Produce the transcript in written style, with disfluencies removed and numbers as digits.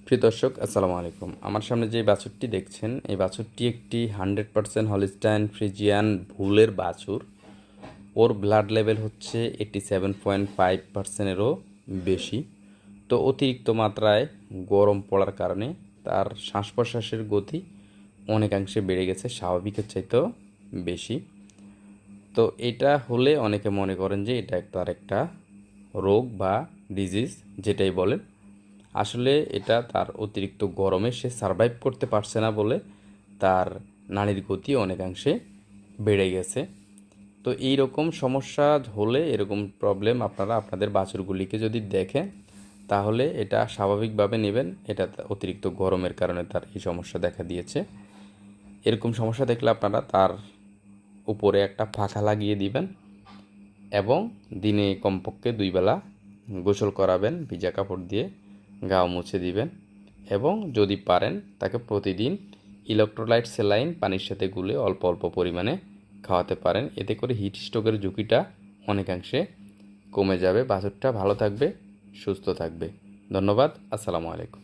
প্রিয় দর্শক আসসালামু আলাইকুম। আমার সামনে যে বাছুরটি দেখছেন এই বাছুরটি একটি 100% হলিস্টাইন ফ্রিজিয়ান ভুলের বাছুর। ওর ব্লাড লেভেল হচ্ছে 87.5%-এরও বেশি। তো অতিরিক্ত মাত্রায় গরম পড়ার কারণে তার শ্বাস প্রশ্বাসের গতি অনেকাংশে বেড়ে গেছে, স্বাভাবিকের চাইতেও বেশি। তো এটা হলে অনেকে মনে করেন যে এটা তার একটা রোগ বা ডিজিজ যেটাই বলেন। আসলে এটা তার অতিরিক্ত গরমে সে সারভাইভ করতে পারছে না বলে তার নাড়ির গতি অনেকাংশে বেড়ে গেছে। তো এই রকম সমস্যা হলে, এরকম প্রবলেম আপনারা আপনাদের বাছুরগুলিকে যদি দেখেন তাহলে এটা স্বাভাবিকভাবে নেবেন, এটা অতিরিক্ত গরমের কারণে তার এই সমস্যা দেখা দিয়েছে। এরকম সমস্যা দেখলে আপনারা তার উপরে একটা পাখা লাগিয়ে দিবেন এবং দিনে কমপক্ষে 2 বেলা গোসল করাবেন, ভিজা কাপড় দিয়ে গা মুছে দিবেন এবং যদি পারেন তাকে প্রতিদিন ইলেকট্রোলাইট স্যালাইন পানির সাথে গুলে অল্প অল্প পরিমাণে খাওয়াতে পারেন। এতে করে হিট স্ট্রোকের ঝুঁকিটা অনেকাংশে কমে যাবে। বাছুরটা ভালো থাকবে, সুস্থ থাকবে। ধন্যবাদ। আসসালামু আলাইকুম।